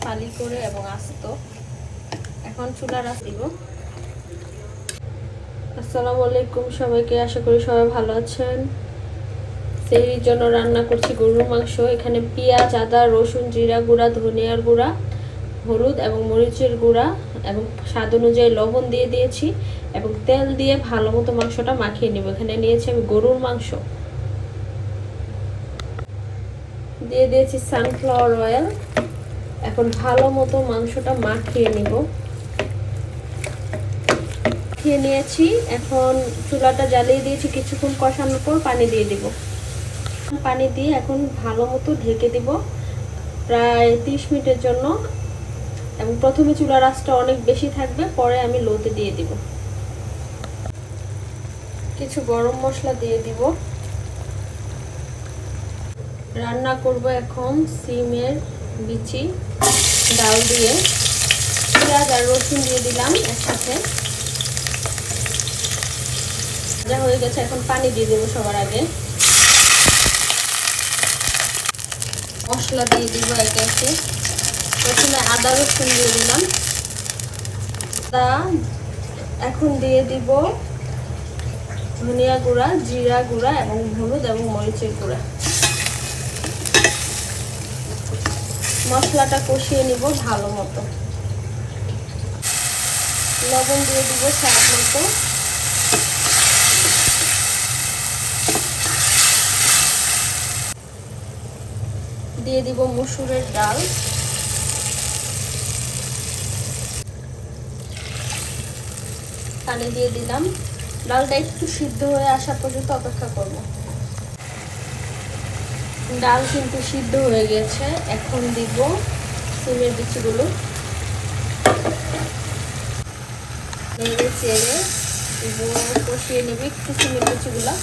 ফালি করে এবং আস্ত। এখন চুলা রাখ দিব। আসসালামু আলাইকুম সবাইকে, আশা করি সবাই ভালো আছেন। সেহরির জন্য রান্না করছি গরুর মাংস। এখানে পেঁয়াজ, আদা, রসুন, জিরা গুঁড়া, ধনিয়ার গুঁড়া, হলুদ এবং মরিচের গুঁড়া এবং স্বাদ অনুযায়ী লবণ দিয়ে দিয়েছি এবং তেল দিয়ে ভালো মতো মাংসটা মাখিয়ে নেব। এখানে নিয়েছি আমি গরুর মাংস, দিয়ে দিয়েছি সানফ্লাওয়ার অয়েল। এখন ভালো মতো মাংসটা মাখিয়ে নিব। মাখিয়ে নিয়েছি। এখন চুলাটা জ্বালিয়ে দিয়েছি। কিছুক্ষণ কষানোর পর পানি দিয়ে দিব। পানি দিয়ে এখন ভালো মতো ঢেকে দিব প্রায় 30 মিনিটের জন্য। এবং প্রথমে চুলার আঁচটা অনেক বেশি থাকবে, পরে আমি লোতে দিয়ে দিব। কিছু গরম মশলা দিয়ে দিব। রান্না করব এখন সিমের বিচি ডাল দিয়ে। পেঁয়াজ আর রসুন দিয়ে দিলাম একসাথে। যা হয়ে গেছে, এখন পানি দিয়ে দেবো সবার আগে। মশলা দিয়ে দিব একে একে। প্রথমে আদা রসুন দিয়ে দিলাম। এখন দিয়ে দিব ধনিয়া গুঁড়া, জিরা গুঁড়া এবং হলুদ এবং মরিচের গুঁড়া। মশলাটা কষিয়ে নিব ভালো মতো। লবণ দিয়ে দিব স্বাদ মতো। দিয়ে দিব মসুরের ডাল। পানি দিয়ে দিলাম। ডালটা একটু সিদ্ধ হয়ে আসা পর্যন্ত অপেক্ষা করব। ডাল কিন্তু সিদ্ধ হয়ে গেছে। এখন দিব সিমের বিচিগুলো। নেড়ে চেড়ে কষিয়ে নেবে একটু সিমের বিচিগুলো।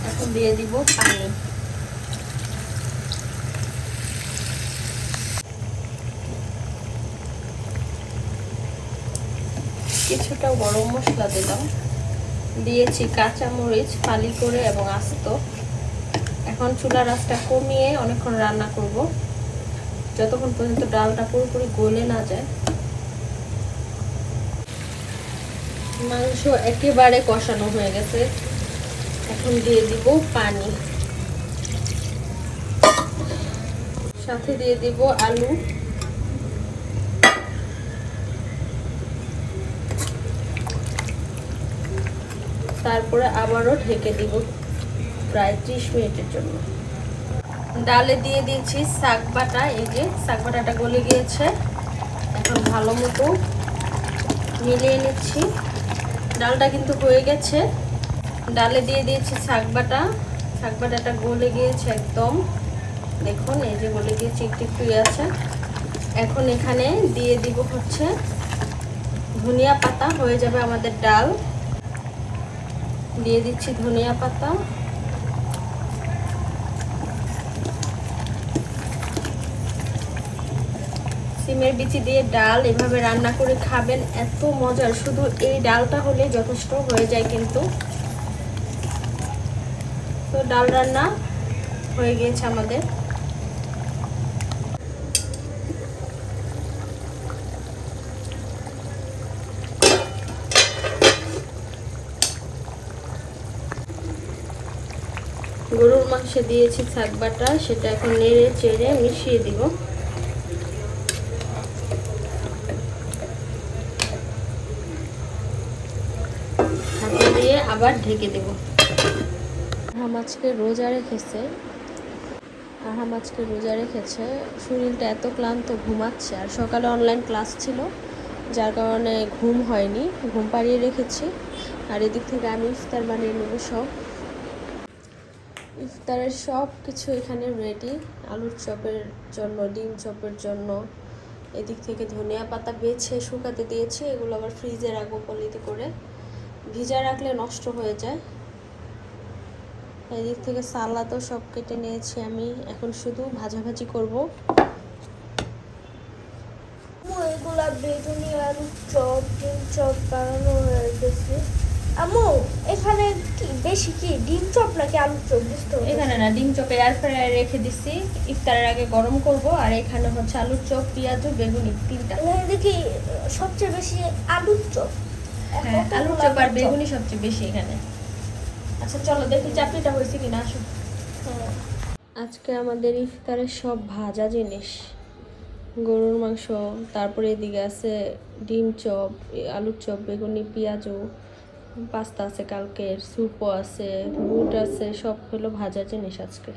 এখন দিয়ে দিব পানি। কিছুটা গরম মশলা দিলাম। দিয়েছি কাঁচামরিচ ফালি করে এবং আস্ত। এখন চুলার আঁচটা কমিয়ে অনেকক্ষণ রান্না করব, যতক্ষণ পর্যন্ত ডালটা পুরোপুরি গলে না যায়। মাংস একেবারে কষানো হয়ে গেছে। এখন দিয়ে দিব পানি, সাথে দিয়ে দিব আলু। তারপরে আবারও ঢেকে দিব প্রায় 30 মিনিটের জন্য। ডালে দিয়ে দিয়েছি শাক বাটা। এই যে শাক বাটাটা গলে গিয়েছে। এখন ভালো মতো মিলিয়ে নিচ্ছি। ডালটা কিন্তু হয়ে গেছে। ডালে দিয়ে দিয়েছি শাক বাটা। শাক বাটাটা গলে গিয়েছে একদম। দেখুন এই যে গলে গিয়েছে, একটু একটু আছে। এখন এখানে দিয়ে দিব হচ্ছে ধনিয়া পাতা। হয়ে যাবে আমাদের ডাল। দিয়ে দিচ্ছি ধনিয়া পাতা। সিমের বিচি দিয়ে ডাল এভাবে রান্না করে খাবেন, এত মজার। শুধু এই ডালটা হলে যথেষ্ট হয়ে যায় কিন্তু। তো ডাল রান্না হয়ে গিয়েছে আমাদের। গরুর মাংসে দিয়েছি শাক বাটা, সেটা এখন নেড়ে চেড়ে মিশিয়ে দিব। ঢাকা দিয়ে আবার ঢেকে দেব। আজকে রোজা রেখেছে। শরীরটা এত ক্লান্ত, ঘুমাচ্ছে। আর সকালে অনলাইন ক্লাস ছিল, যার কারণে ঘুম হয়নি, ঘুম পাড়িয়ে রেখেছি। আর এদিক থেকে আমি ইফতার বানিয়ে নেব সব। ইফতারের সব কিছু এখানে রেডি। আলুর চপের জন্য, ডিম চপের জন্য। এদিক থেকে ধনিয়া পাতা বেছে শুকাতে দিয়েছি। এগুলো আবার ফ্রিজে রাখবো পলিতে করে। ভিজা রাখলে নষ্ট হয়ে যায়। এদিক থেকে সালাদও সব কেটে নিয়েছি আমি। এখন শুধু ভাজাভাজি করব। এগুলা বেগুনি আলুর চপ, ডিম চপ বানানো হয়ে গেছে। আম্মু এখানে কি বেশি কি ডিম চপ নাকি আলুর চপ বুঝতে পারছি এখানে না, ডিম চপ এয়ার ফ্রায়ারে রেখে দিছি, ইফতারের আগে গরম করব। আর এখানে হচ্ছে আলুর চপ, পেঁয়াজু, বেগুনি, তিনটা। এখানে দেখি সবচেয়ে বেশি আলুর চপ। হ্যাঁ, আলুর চপ আর বেগুনি সবচেয়ে বেশি এখানে। আচ্ছা চলো দেখি চাটনিটা হয়েছে কিনা, আসো। হ্যাঁ। আজকে আমাদের ইফতারে সব ভাজা জিনিস, গরুর মাংস, তারপরে এদিকে আছে ডিম চপ, আলুর চপ, বেগুনি, পেঁয়াজু, পাস্তা আছে কালকের, স্যুপও আছে, বুট আছে, সব হলো ভাজা জিনিস আজকে।